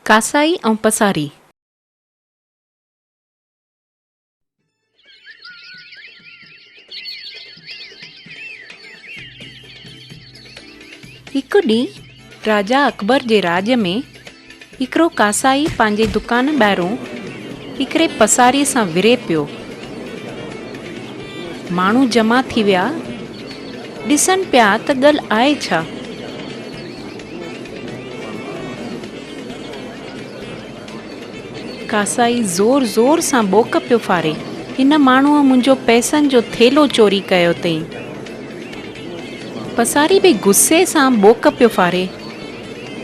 कासाई ऐं पसारी। हिकु ॾींहुं राजा अकबर जे राज में हिकिड़ो कासाई पंहिंजे दुकान ॿाहिरों हिकिड़े पसारीअ सां विरे पियो। माण्हू जमा थी विया, ॾिसनि पिया त ॻाल्हि आहे छा। कासाई ज़ोर ज़ोर सां ॿोक पियो फारे, हिन माण्हूअ मुंहिंजो पैसनि जो थेलो चोरी कयो अथई। पसारी बि गुस्से सां ॿोक पियो फारे,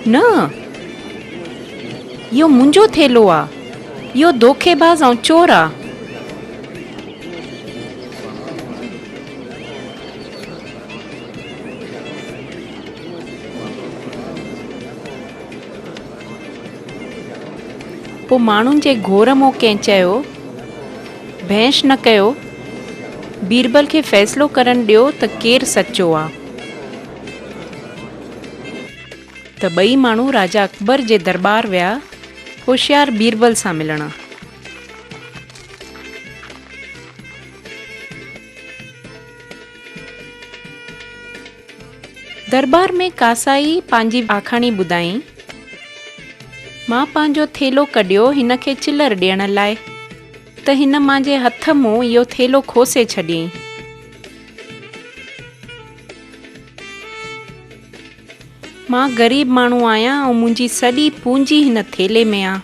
न, इहो मुंहिंजो थेलो आहे, इहो धोखेबाज़ ऐं चोर आहे। पोइ माण्हुनि जे घोर मों कंहिं चयो, बहस न कयो, बीरबल खे फ़ैसिलो करणु ॾियो त केरु सचो आहे। त ॿई माण्हू राजा अकबर जे दरबार विया, होशियार बीरबल सां मिलण। दरबार में कासाई पंहिंजी आखाणी ॿुधाई। मां पंहिंजो थेलो कढियो हिन खे चिलर ॾियण लाइ, त हिन मुंहिंजे हथ मों इहो थेलो खोसे छॾियईं। मां ग़रीब माण्हू आहियां ऐं मुंहिंजी सॼी पूंजी हिन थेले में आहे।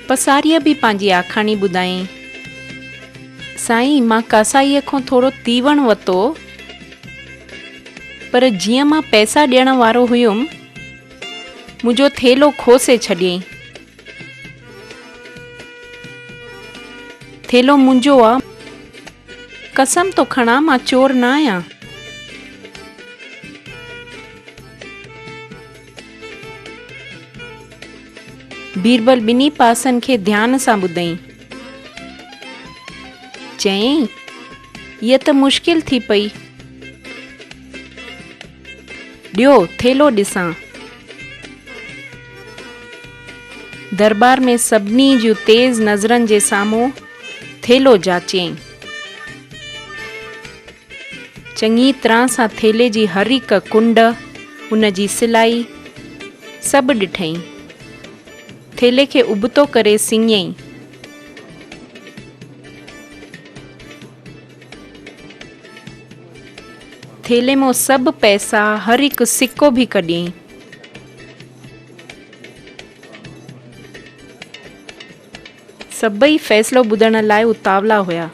पसारीअ बि पंहिंजी आखाणी ॿुधाई। साईं, मां कासाईअ खां थोरो तीवण वरितो, पर जीअं मां पैसा ॾियण वारो हुयुमि, मुंहिंजो थेलो खोसे छॾियईं। थेलो मुंहिंजो आहे, कसम थो खणां मां चोर न आहियां। बीरबल ॿिन्ही पासनि खे ध्यान सां ॿुधईं। चयईं, हीअ त मुश्किल थी पई, ॾियो थेलो ॾिसां। दरबार में सभिनी जूं तेज़ नज़रनि जे साम्हूं थेलो जाचियईं। चङी तरह सां थेले जी हर हिक कुंड, उन जी सिलाई सभु ॾिठईं। थेले खे उबतो करे सिङियईं। थेले मां सभु पैसा, हर हिकु सिक्को बि कढियईं। सभई फ़ैसिलो ॿुधण लाइ उतावला हुया।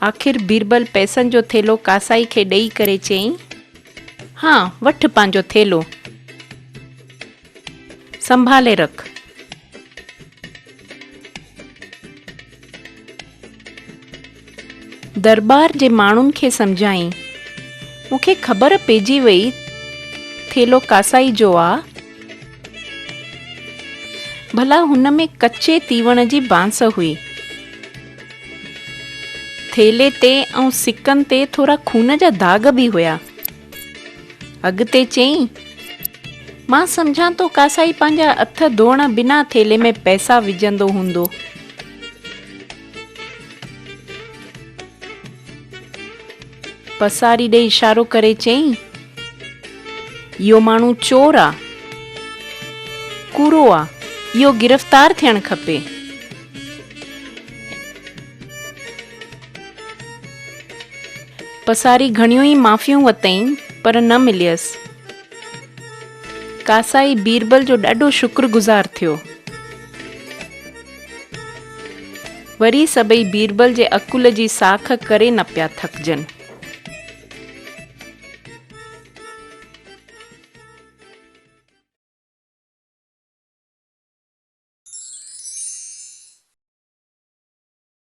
आख़िर बीरबल पैसनि जो थेलो कासाई खे ॾेई करे चयईं, हा, वठि पंहिंजो थेलो, संभाले रख। दरबार जे माण्हुनि खे सम्झाईं, मूंखे ख़बर पइजी वई थेलो कासाई जो आहे, भला हुन में कचे तीवण जी बांस हुई। थेले ते ऐं सिकनि ते थोरा खून जा दाग बि हुया। अॻिते चयईं, मां सम्झां थो कासाई पंहिंजा हथ धोअण बिना थेले में पैसा विझंदो हूंदो। पसारी ॾे इशारो करे चयईं, इहो माण्हू चोर आहे, कूड़ो आहे, इहो गिरफ़्तार थियणु खपे। पसारी घणियूं ई माफ़ियूं वरितईं, पर न मिलियसि। कासाई बीरबल जो ॾाढो शुक्रगुज़ार थियो। वरी सभई बीरबल जे अकुल जी साख करे न पिया थकजनि।